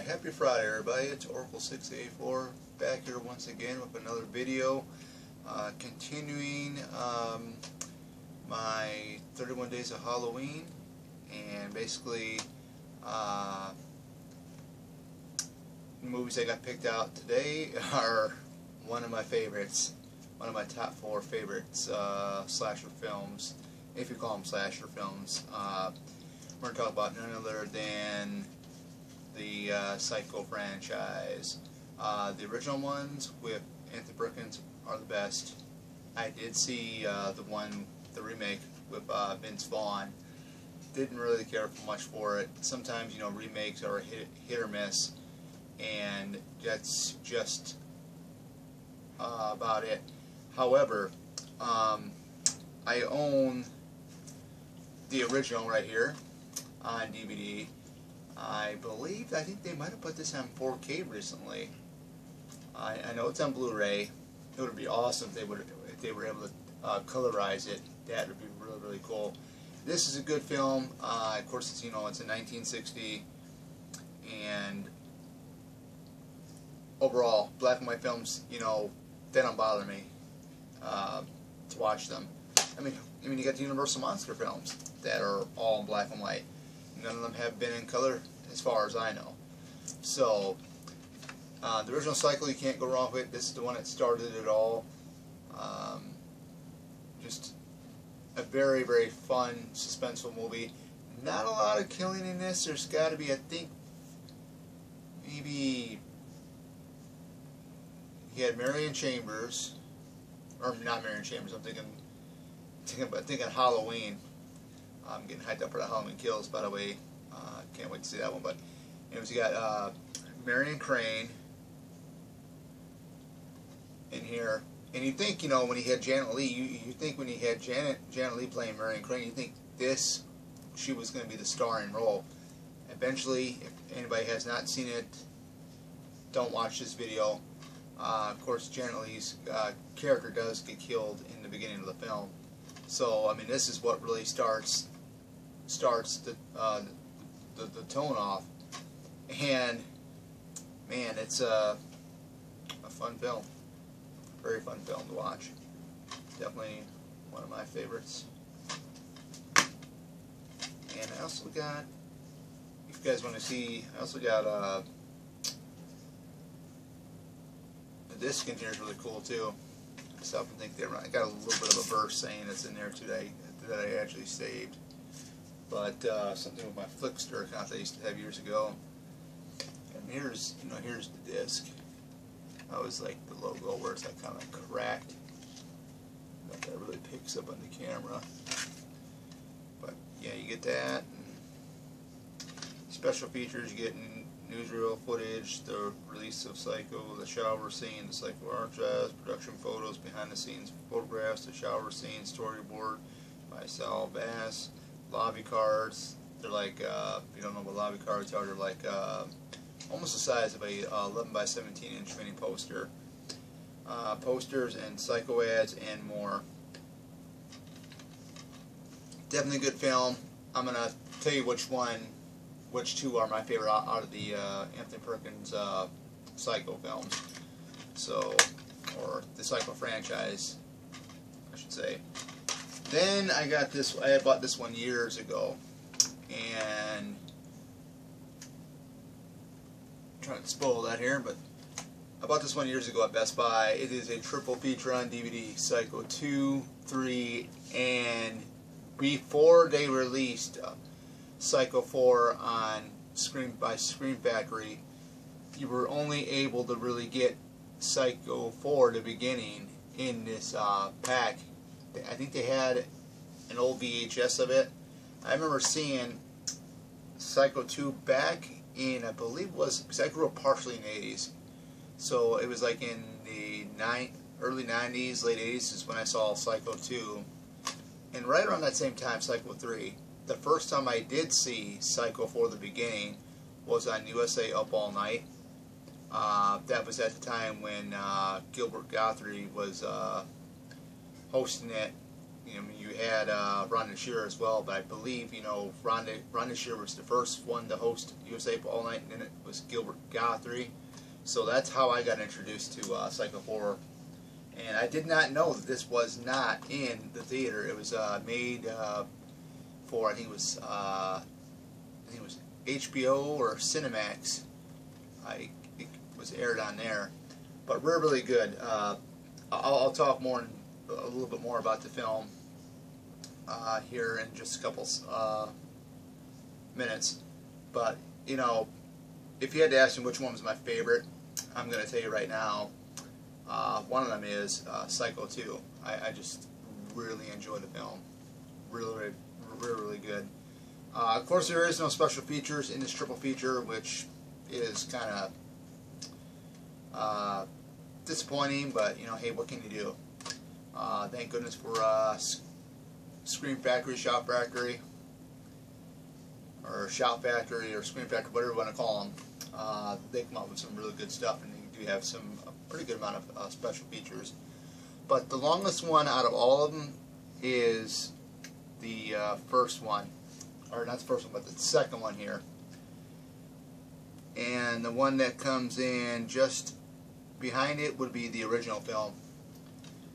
Happy Friday, everybody. It's Oracle684 back here once again with another video, continuing my 31 Days of Halloween, and basically the movies that got picked out today are one of my favorites, one of my top 4 favorites slasher films, if you call them slasher films. We're going to talk about none other than the Psycho franchise. The original ones with Anthony Perkins are the best. I did see the remake with Vince Vaughn. Didn't really care much for it. Sometimes, you know, remakes are hit or miss, and that's just about it. However, I own the original right here on DVD. I think they might have put this on 4K recently. I know it's on Blu-ray. It would be awesome if they were able to colorize it. That would be really, really cool. This is a good film. Of course, it's, you know, it's in 1960, and overall, black and white films, you know, they don't bother me to watch them. I mean, you got the Universal Monster films that are all in black and white. None of them have been in color, as far as I know. So, the original Psycho, you can't go wrong with. This is the one that started it all. Just a very, very fun, suspenseful movie. Not a lot of killing in this. There's got to be, I think, maybe he had Marion Chambers, or not Marion Chambers. I'm thinking Halloween. I'm getting hyped up for the Halloween Kills, by the way. Can't wait to see that one. But anyways, you got Marion Crane in here, and you think, you know, when he had Janet Leigh, you think when he had Janet Leigh playing Marion Crane, you think she was going to be the starring role. Eventually, if anybody has not seen it, don't watch this video. Of course, Janet Leigh's character does get killed in the beginning of the film. So, I mean, this is what really starts the tone off, and man, it's a fun film, very fun film to watch. Definitely one of my favorites. And I also got, if you guys want to see, I also got the disc in here is really cool too. I stop and think I got a little bit of a verse saying it's in there today that I actually saved. But something with my Flickster account that I used to have years ago. And here's the disc. That was like the logo where it's like kind of cracked. Not that really picks up on the camera. But yeah, you get that. And special features, you get newsreel footage, the release of Psycho, the shower scene, the Psycho archives, production photos, behind the scenes photographs, the shower scene, storyboard by Sal Bass. Lobby cards. They're like, if you don't know what lobby cards are, they're like almost the size of a 11 by 17 inch mini poster. Posters and Psycho ads and more. Definitely a good film. I'm gonna tell you which two are my favorite out of the Anthony Perkins Psycho films. So, or the Psycho franchise, I should say. Then I got this. I had bought this one years ago, and I'm trying to spoil that here, but I bought this one years ago at Best Buy. It is a triple feature on DVD: Psycho 2, 3, and before they released Psycho 4 on Scream Factory, you were only able to really get Psycho 4, the beginning, in this pack. I think they had an old VHS of it. I remember seeing Psycho 2 back in, I believe it was, because I grew up partially in the 80s. So it was like in the early 90s, late 80s is when I saw Psycho 2. And right around that same time, Psycho 3. The first time I did see Psycho 4, the beginning, was on USA Up All Night. That was at the time when Gilbert Gottfried was hosting it, you know, you had Rhonda Shearer as well, but I believe, you know, Rhonda Shearer was the first one to host USA All Night, and then it was Gilbert Gottfried. So that's how I got introduced to Psycho 4. And I did not know that this was not in the theater. It was made for, I think it was HBO or Cinemax. It was aired on there, but really good. I'll talk a little bit more about the film here in just a couple minutes. But you know, if you had to ask me which one was my favorite, I'm going to tell you right now. One of them is Psycho 2. I just really enjoy the film. Really good. Of course, there is no special features in this triple feature, which is kind of disappointing, but you know, hey, what can you do? Thank goodness for Scream Factory, Shout Factory, or Shout Factory, or Scream Factory, whatever you want to call them. They come up with some really good stuff, and they do have a pretty good amount of special features. But the longest one out of all of them is the first one, or not the first one, but the second one here. And the one that comes in just behind it would be the original film,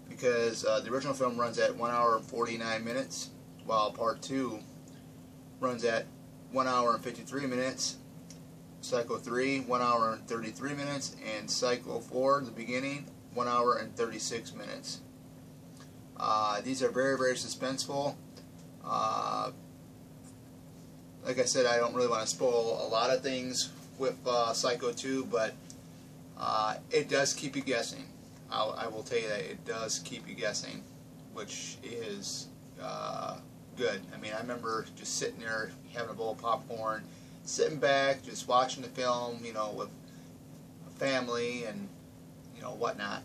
because the original film runs at 1 hour and 49 minutes, while part 2 runs at 1 hour and 53 minutes. Psycho 3, 1 hour and 33 minutes, and Psycho 4, the beginning, 1 hour and 36 minutes. These are very suspenseful. Like I said, I don't really want to spoil a lot of things with Psycho 2, but it does keep you guessing. I will tell you that it does keep you guessing, which is good. I mean, I remember just sitting there having a bowl of popcorn, sitting back, just watching the film, you know, with a family and, you know, whatnot.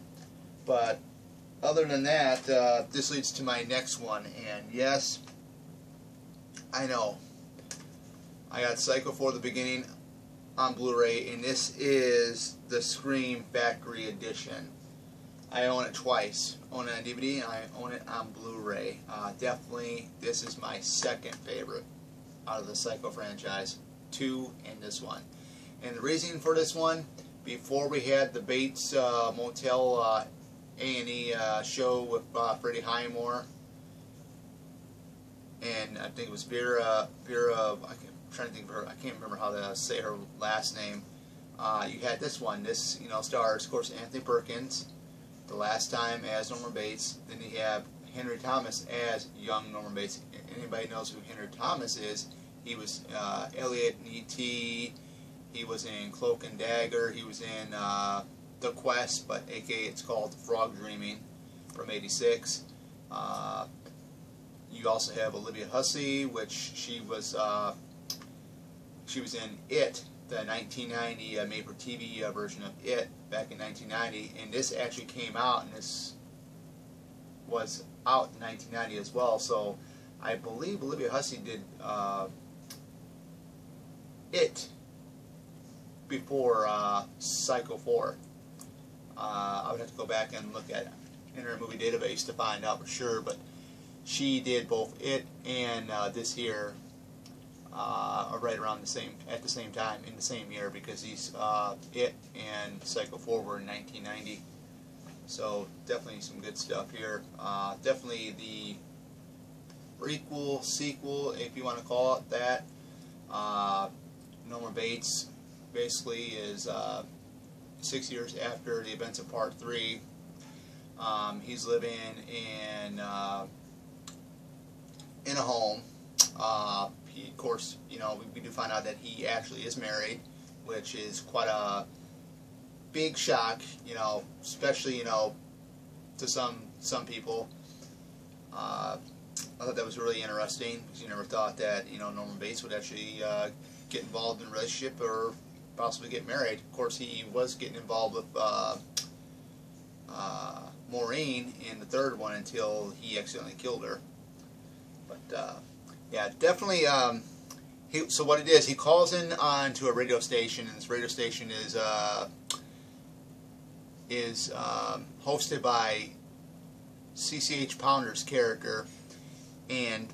But other than that, this leads to my next one, and yes, I know, I got Psycho 4 the beginning on Blu-ray, and this is the Scream Factory edition. I own it twice. I own it on DVD and I own it on Blu-ray. Definitely, this is my second favorite out of the Psycho franchise. 2 and this one. And the reason for this one, before we had the Bates Motel A&E show with Freddie Highmore, and I think it was Vera, I'm trying to think of her, I can't remember how to say her last name. You had this one. This, you know, stars, of course, Anthony Perkins, the last time as Norman Bates. Then you have Henry Thomas as young Norman Bates. Anybody knows who Henry Thomas is? He was Elliot in E.T. He was in Cloak and Dagger. He was in The Quest, but aka it's called Frog Dreaming from '86. You also have Olivia Hussey, which she was in It, the 1990 made-for-TV version of It back in 1990, and this actually came out, and this was out in 1990 as well. So I believe Olivia Hussey did It before Psycho 4. I would have to go back and look at Internet Movie Database to find out for sure, but she did both It and this here right around at the same time, in the same year, because these It and Psycho 4 were in 1990. So definitely some good stuff here. Definitely the prequel, sequel, if you want to call it that. Norman Bates basically is 6 years after the events of Part 3. He's living in a home. Of course, you know, we do find out that he actually is married, which is quite a big shock, you know, especially, you know, to some people. I thought that was really interesting, because you never thought that, you know, Norman Bates would actually get involved in a relationship or possibly get married. Of course, he was getting involved with Maureen in the third one until he accidentally killed her. But yeah, definitely. So what it is, he calls in onto a radio station, and this radio station is hosted by CCH Pounder's character, and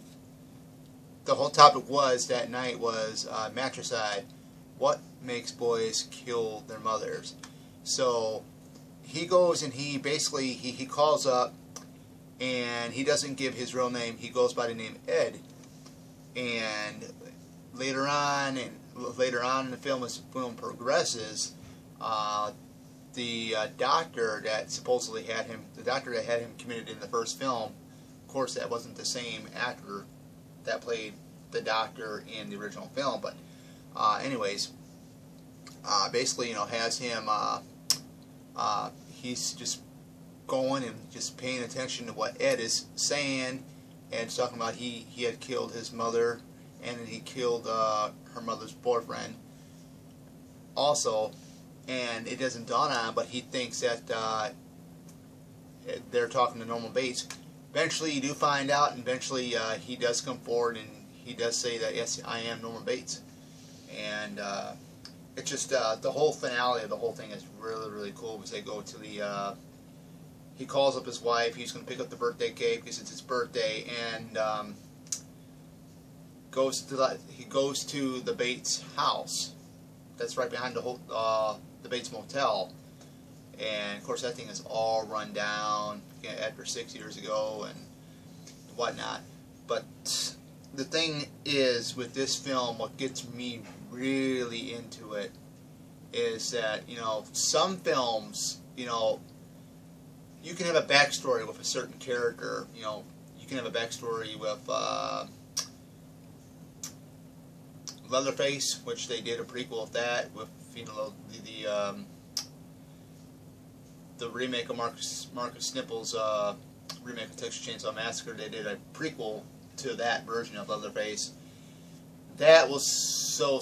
the whole topic was that night was matricide. What makes boys kill their mothers? So he goes and he basically he calls up, and he doesn't give his real name. He goes by the name Ed. And later on in the film, as the film progresses, the doctor that supposedly had him, committed in the first film, of course that wasn't the same actor that played the doctor in the original film, but anyways, basically, has him, he's just going and just paying attention to what Ed is saying, and it's talking about he had killed his mother, and then he killed her mother's boyfriend also, and it doesn't dawn on him, but he thinks that they're talking to Norman Bates. Eventually you do find out, and eventually he does come forward and he does say that, yes, I am Norman Bates. And it's just the whole finale of the whole thing is really, really cool, because they go to the he calls up his wife. He's going to pick up the birthday cake because it's his birthday, and he goes to the Bates house that's right behind the Bates Motel, and of course that thing is all run down after 6 years ago and whatnot. But the thing is, with this film, what gets me really into it is that, some films, you can have a backstory with a certain character. You can have a backstory with Leatherface, which they did a prequel of that with the remake of Marcus Nipples' remake of Texas Chainsaw Massacre. They did a prequel to that version of Leatherface. That was so.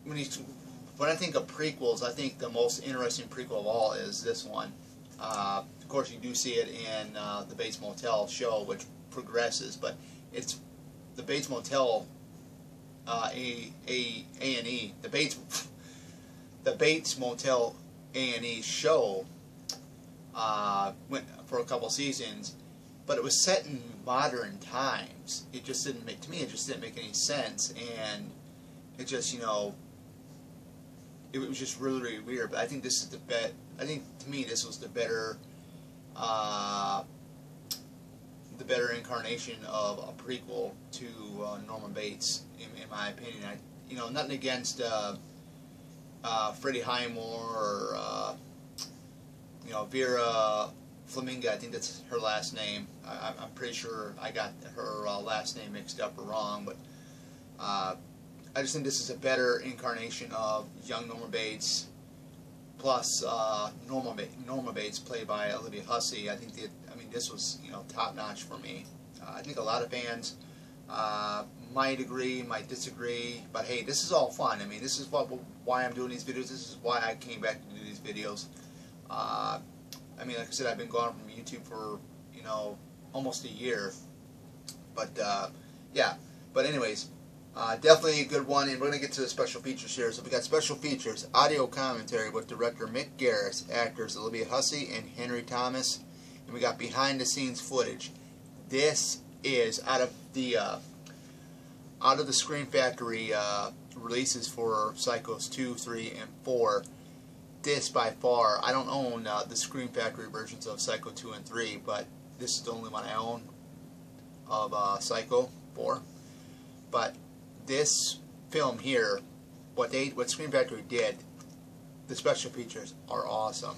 When I think of prequels, I think the most interesting prequel of all is this one. Of course, you do see it in the Bates Motel show, which progresses, but it's the Bates Motel A&E, the Bates Motel A&E show went for a couple seasons, but it was set in modern times. It just didn't make, to me, it just didn't make any sense, and it just, it was just really, really weird. But I think this is I think, to me, this was the better incarnation of a prequel to Norman Bates, in my opinion. Nothing against Freddie Highmore or Vera Flaminga. I think that's her last name. I'm pretty sure I got her last name mixed up or wrong, but I just think this is a better incarnation of young Norman Bates, plus Norma Bates, played by Olivia Hussey. I think this was top notch for me. I think a lot of fans might agree, might disagree, but hey, this is all fun. This is why I'm doing these videos. This is why I came back to do these videos. Like I said, I've been gone from YouTube for almost a year, but yeah. But anyways, definitely a good one, and we're going to get to the special features here. So we got special features, audio commentary with director Mick Garris, actors Olivia Hussey and Henry Thomas, and we got behind the scenes footage. This is out of the Scream Factory releases for Psychos 2, 3, and 4. This by far, I don't own the Scream Factory versions of Psycho 2 and 3, but this is the only one I own of Psycho 4. But this film here, what Scream Factory did, the special features are awesome.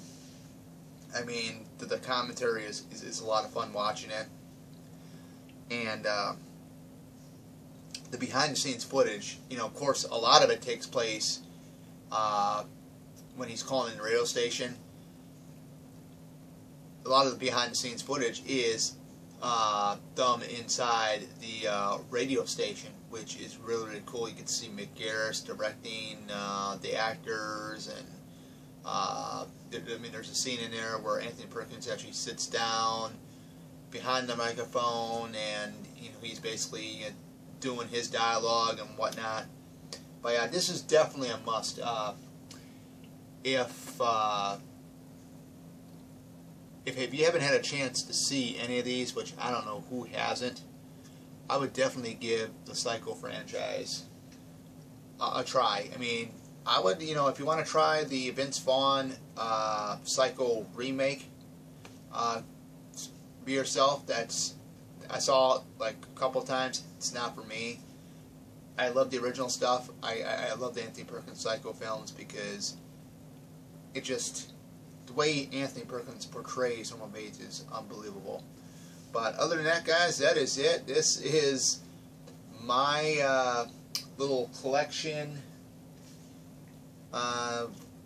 The commentary is a lot of fun watching it, and the behind the scenes footage, of course, a lot of it takes place when he's calling the radio station. A lot of the behind the scenes footage is them inside the radio station, which is really, really cool. You can see Mick Garris directing the actors, and there's a scene in there where Anthony Perkins actually sits down behind the microphone, and he's basically doing his dialogue and whatnot. But yeah, this is definitely a must. If if you haven't had a chance to see any of these, which I don't know who hasn't, I would definitely give the Psycho franchise a try. I mean, I would, you know, if you want to try the Vince Vaughn Psycho remake, be yourself. I saw it like a couple times. It's not for me. I love the original stuff. I love the Anthony Perkins Psycho films because it just, the way Anthony Perkins portrays Norman Bates is unbelievable. But other than that, guys, that is it. This is my little collection,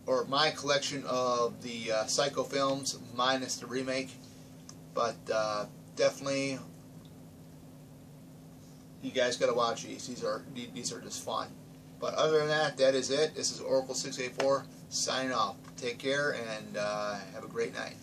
or my collection of the Psycho films, minus the remake. But definitely, you guys got to watch these. These are just fun. But other than that, that is it. This is Oracle 684 signing off. Take care and have a great night.